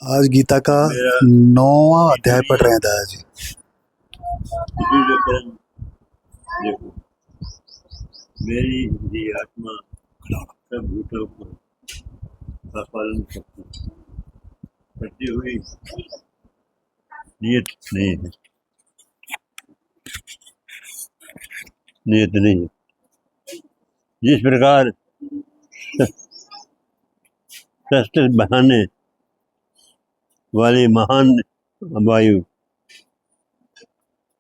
आज गीता का मेरा 9वां अध्याय कीर्तनीय पढ़ रहे हैं दादाजी। दिव्य कर्म देखो। मेरी ही आत्मा सब भूतों का पालन करती हुई नियत नहीं है, नियत नहीं है। जिस प्रकार शस्त्र बहाने वाली महान वायु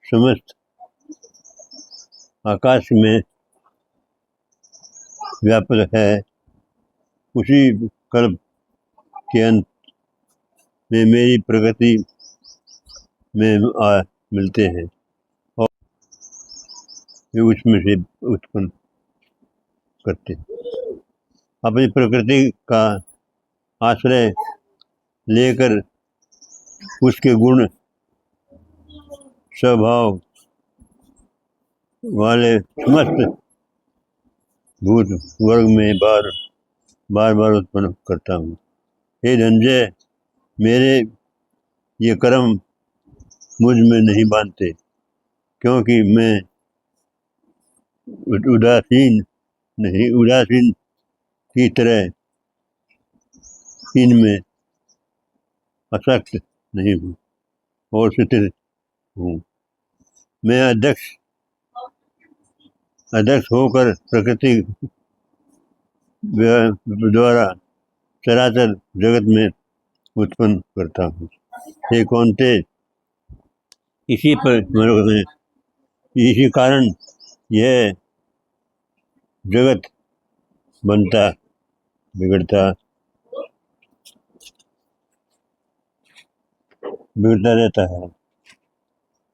समस्त आकाश में व्यापक है, उसी कल्प के अंत में मेरी प्रगति में आ मिलते हैं और वे उसमें से उत्पन्न करते हैं। अपनी प्रकृति का आश्रय लेकर उसके गुण स्वभाव वाले समस्त भूत वर्ग में बार बार उत्पन्न करता हूँ। हे धनंजय, मेरे ये कर्म मुझ में नहीं बांधते, क्योंकि मैं उदासीन की तरह इनमें आसक्त नहीं हूँ और स्थिर हूँ। मैं अध्यक्ष होकर प्रकृति द्वारा चराचर जगत में उत्पन्न करता हूँ। हे कौन्ते, इसी कारण यह जगत बनता बिगड़ता रहता है।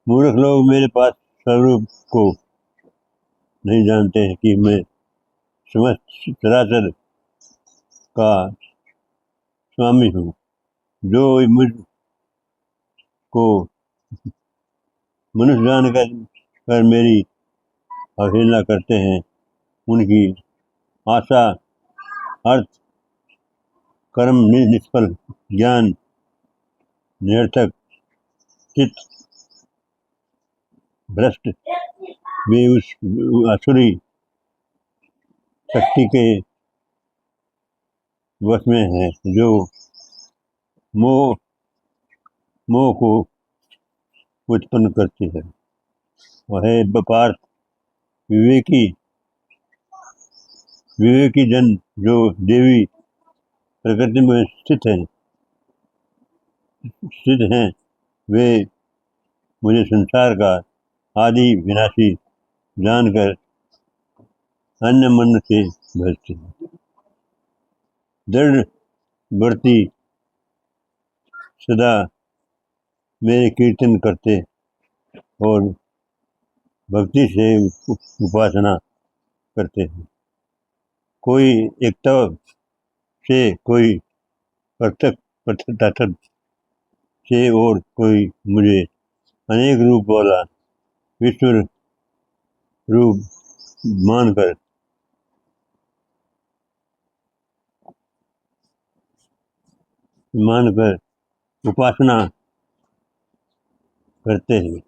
मूर्ख लोग मेरे पास स्वरूप को नहीं जानते हैं कि मैं समस्त चराचर का स्वामी हूँ। जो मुझ को मनुष्य जानकर मेरी अवहेलना करते हैं, उनकी आशा अर्थ कर्म निष्फल, ज्ञान निरर्थक, चित्त भ्रष्ट, वे उस असुरी शक्ति के वश में है जो मोह को उत्पन्न करती है। वह पार्थ, विवेकी जन जो देवी प्रकृति में स्थित हैं, वे मुझे संसार का आदि विनाशी जानकर अन्य मन से भजते हैं। दृढ़ व्रती सदा मेरे कीर्तन करते और भक्ति से उपासना करते हैं। कोई एकत्व से, कोई पृथक से और कोई मुझे अनेक रूप वाला विश्व रूप मानकर उपासना करते हैं।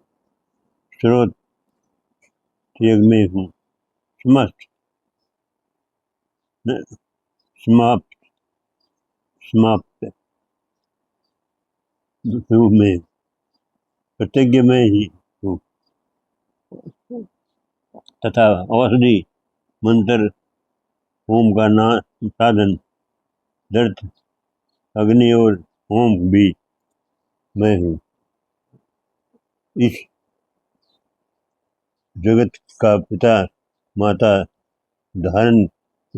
स्रोत त्याग में हूँ, समस्त समाप्त हूँ, मैं प्रतिज्ञ में ही हूँ तथा औषधि मंत्र होम का साधन दर्द अग्नि और होम भी मैं हूँ। इस जगत का पिता माता धारण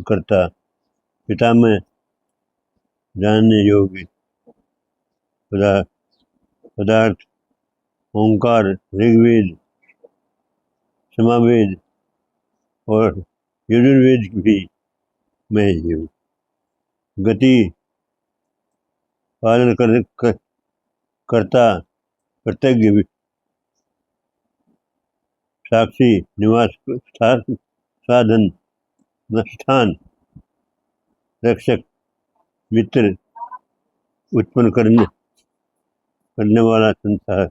करता पिता में जानने योग्य पदार्थ ओंकार, ऋग्वेद, समावेद और यजुर्वेद भी मैं ही हूँ। गति पालन करता प्रत्यज्ञ साक्षी निवास साधन स्थान रक्षक मित्र उत्पन्न करने वाला संसार,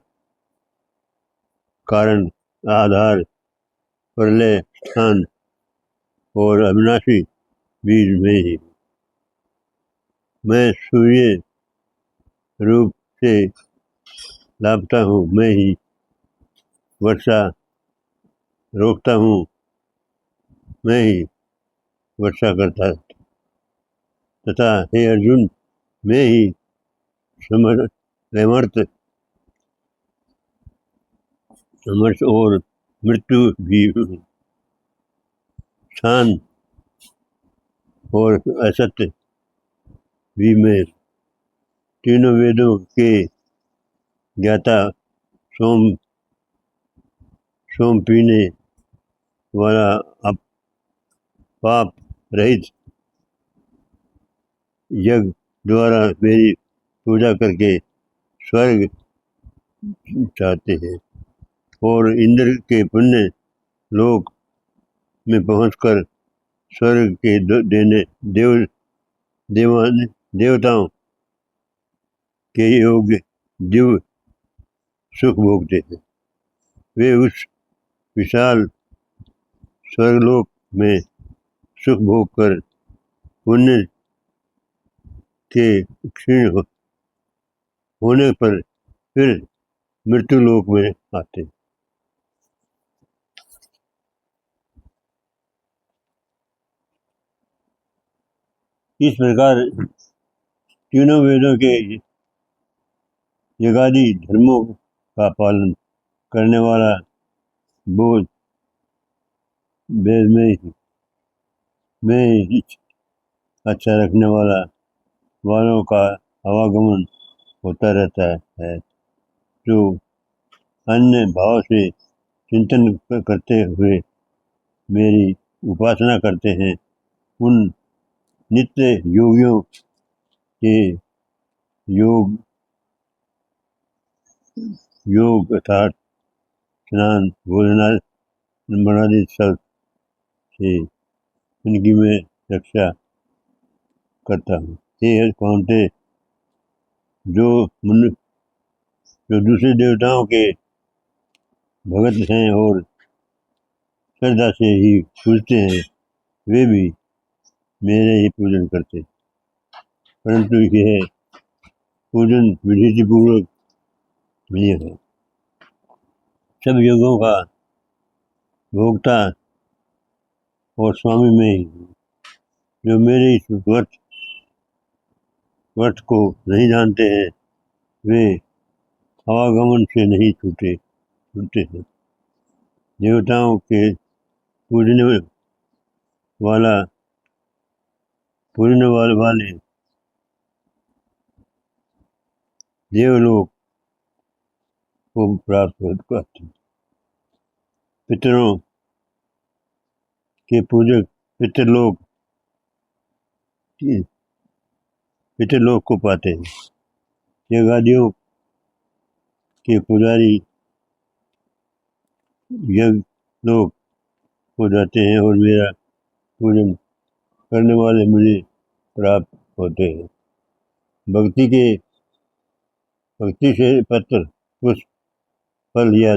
कारण, आधार, प्रलय स्थान और अविनाशी बीज में ही मैं सूर्य रूप से लापता हूँ। मैं ही वर्षा रोकता हूँ, मैं ही वर्षा करता तथा हे अर्जुन, मैं ही समर्थ और मृत्यु भी हूँ। स्थान और असत्य भी मैं। तीनों वेदों के ज्ञाता, सोम पीने वाला, पाप रहित, यज्ञ द्वारा मेरी पूजा करके स्वर्ग चाहते हैं और इंद्र के पुण्य लोक में पहुंचकर स्वर्ग के देवताओं के योग्य दिव्य सुख भोगते हैं। वे उस विशाल स्वर्गलोक में सुख भोग कर पुण्य के क्षीण होने पर फिर मृत्यु लोक में आते हैं। इस प्रकार तीनों वेदों के यज्ञादि धर्मों का पालन करने वाला, बोध वेद में ही अच्छा रखने वालों का आवागमन होता रहता है। जो अन्य भाव से चिंतन करते हुए मेरी उपासना करते हैं, उन नित्य योगियों के योग अर्थात स्नान, भोजन बनादि सब से उनकी मैं रक्षा करता हूँ। हे कौन्तेय, जो दूसरे देवताओं के भगत हैं और श्रद्धा से ही पूजते हैं, वे भी मेरे ही पूजन करते, परंतु यह पूजन विधि पूर्वक नहीं है। सब योगों का भोक्ता और स्वामी में ही हूँ। जो मेरे इस व्रत को नहीं जानते हैं, वे आवागमन से नहीं छूटते हैं। देवताओं के पूजने वाले देवलोक को प्राप्त करते हैं। पितरों के पूजक पितरलोक को पाते हैं। यज्ञादियों के पुजारी यज्ञ लोक हो जाते हैं और मेरा पूजन करने वाले मुझे प्राप्त होते हैं। भक्ति से पत्र, पुष्प, फल या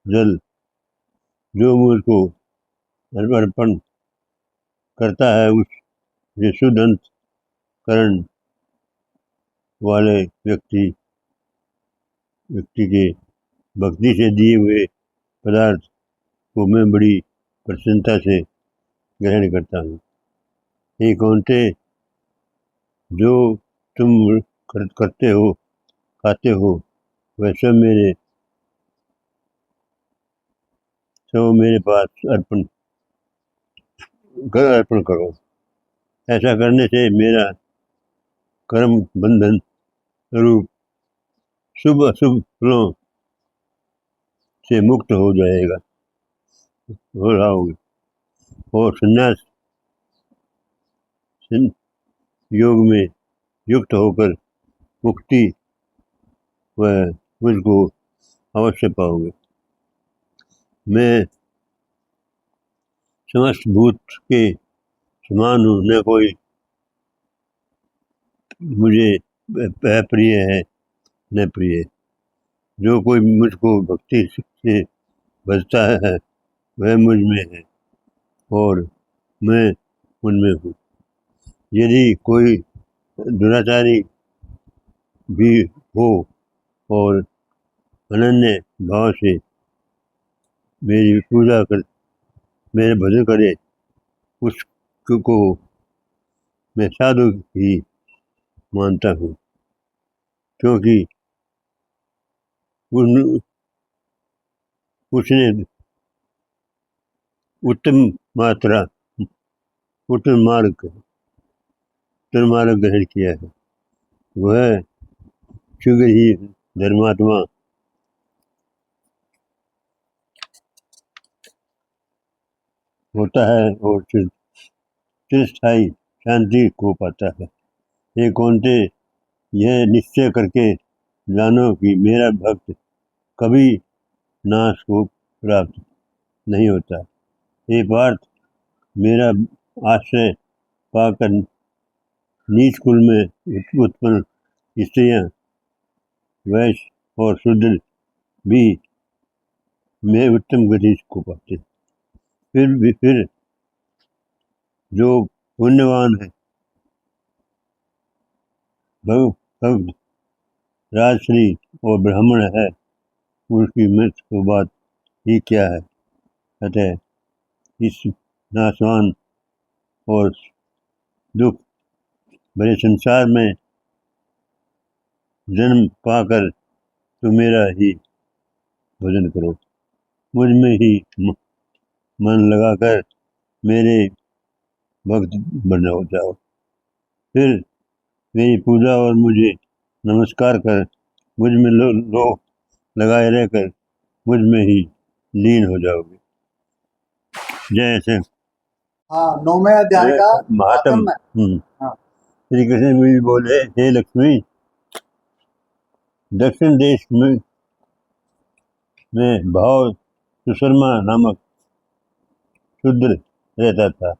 जल जो मुझको अर्पण करता है, उस शुद्ध अंतःकरण वाले व्यक्ति के भक्ति से दिए हुए पदार्थ को मैं बड़ी प्रसन्नता से ग्रहण करता हूँ। हे कौन्तेय, जो तुम खाते हो, वह सब मेरे पास अर्पण करो। ऐसा करने से मेरा कर्म बंधन रूप शुभ अशुभ फलों से मुक्त हो जाओगे और संन्यास योग में युक्त होकर मुक्ति व मुझको अवश्य पाओगे। मैं समस्त भूत के समान हूँ, न कोई मुझे अप्रिय है न प्रिय। जो कोई मुझको भक्ति से बचता है वह मुझ में है और मैं उनमें हूँ। यदि कोई दुराचारी भी हो और अनन्य भाव से मेरी पूजा कर मेरे भजन करे, उसको मैं साधु ही मानता हूँ, क्योंकि उन उसने उत्तम मात्रा उत्तम मार्ग ग्रहण किया है। वह शीघ्र ही धर्मात्मा होता है और चिरस्थायी शांति को पाता है। हे कौनते, यह निश्चय करके जानो कि मेरा भक्त कभी नाश को प्राप्त नहीं होता। हे पार्थ, मेरा आश्रय पाकर नीच कुल में उत्पन्न स्त्रियां, वैश्य और शूद्र भी मैं उत्तम गति को पाते। फिर जो पुण्यवान है, भक्त राजश्री और ब्राह्मण है, उसकी मृत्यु को बात ही क्या है। अतः इस नाशवान और दुख भरे संसार में जन्म पाकर तुम मेरा ही भजन करो। मुझ में ही मन लगाकर मेरे भक्त बन जाओ। फिर मेरी पूजा और मुझे नमस्कार कर मुझ में लो लगाए रहकर मुझ में ही लीन हो जाओगे। जैसे हाँ, 9वें अध्याय का महात्म महात्म है। हाँ। श्री कृष्ण भी बोले, हे लक्ष्मी, दक्षिण देश में भाव सुशर्मा नामक शूद्र रहता था।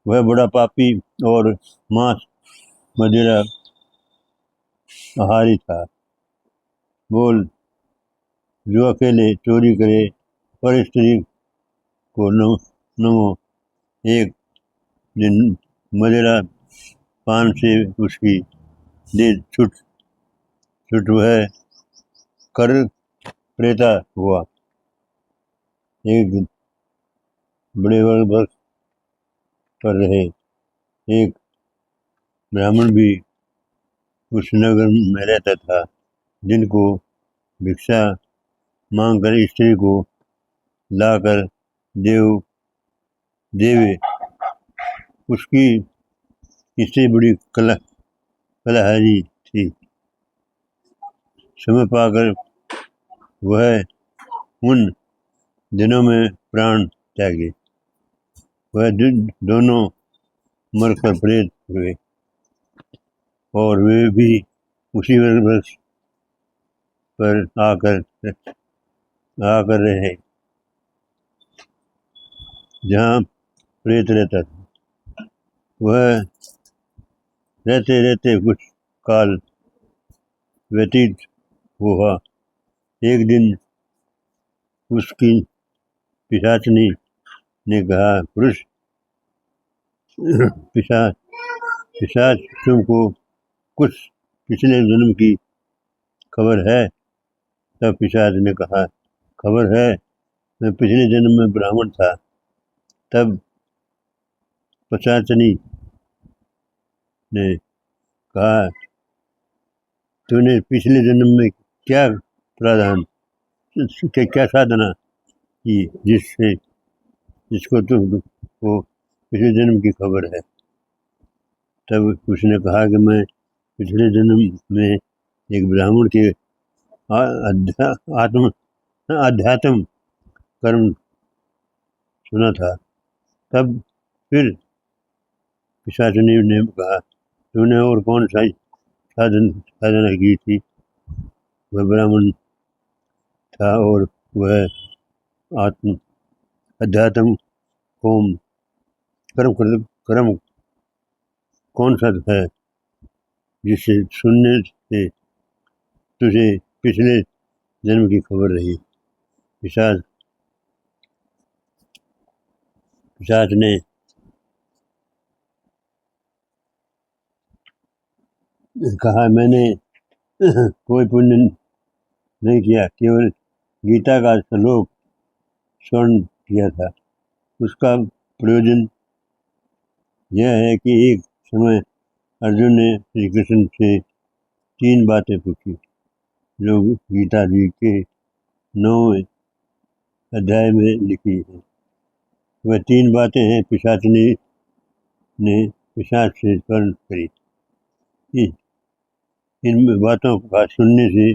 वह बड़ा पापी और मांस मदिरा आहारी था। बोल, जो अकेले चोरी करे पर स्त्री को नमो, एक दिन मदिरा पान से उसकी दे छुट वह कर प्रेता हुआ। एक दिन बड़े वर्ष पर रहे एक ब्राह्मण भी उस नगर में रहता था, जिनको भिक्षा मांगकर स्त्री को लाकर देवे। उसकी स्त्री बड़ी कलहरी थी। समय पाकर वह उन दिनों में प्राण त्यागे। वह दोनों मरकर प्रेत हुए और वे भी उसी वर्ष पर आकर रहे जहाँ प्रेत रहता था। वह रहते रहते कुछ काल व्यतीत हुआ। एक दिन उसकी पिशाचनी ने कहा, पुरुष पिशाच, तुमको कुछ पिछले जन्म की खबर है? तब पिशाच ने कहा, खबर है, मैं पिछले जन्म में ब्राह्मण था। तब पिशाचनी ने कहा, तूने पिछले जन्म में क्या क्या साधना की जिसको तुमको पिछले जन्म की खबर है? तब उसने कहा कि मैं पिछले जन्म में एक ब्राह्मण के अध्यात्म कर्म सुना था। तब फिर पिशाचनी ने कहा, तूने और कौन सा साधना की थी? वह ब्राह्मण था और वह अध्यात्म कर्म कौन सा है? जिससे सुनने से तुझे पिछले जन्म की खबर रही। पिशाच ने कहा, मैंने कोई पुण्य नहीं किया, केवल गीता का श्लोक श्रवण किया था। उसका प्रयोजन यह है कि एक समय अर्जुन ने श्री कृष्ण से 3 बातें पूछी, जो गीता जी के 9वें अध्याय में लिखी है। वह 3 बातें हैं। पिशाचनी ने पिशाच से वर्ण करी। इन बातों का सुनने से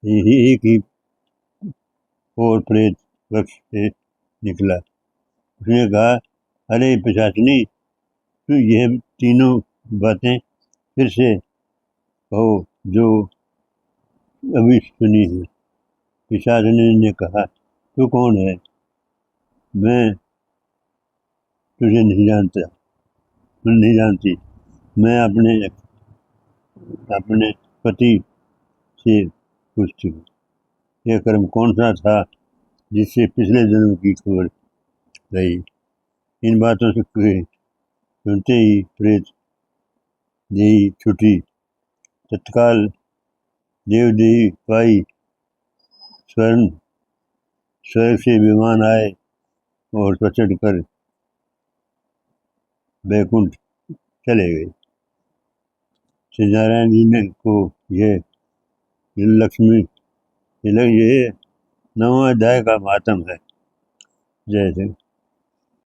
एक ही और प्रेत वृक्ष से निकला। उसने कहा, अरे पिशाचनी, तू यह तीनों बातें फिर से कहो जो अभी सुनी है। पिशाचनी ने कहा, तू कौन है? मैं तुझे नहीं जानती। मैं अपने पति से पूछती हूँ, यह कर्म कौन सा था जिससे पिछले जन्म की खबर रही। इन बातों से सुनते ही प्रेत देही छूटी। तत्काल देवदेही पाई स्वर्ग से विमान आए और प्रचंड कर बैकुंठ चले गए। श्री नारायण जी ने को यह लक्ष्मी ये 9वां अध्याय का महात्म है। जय जय।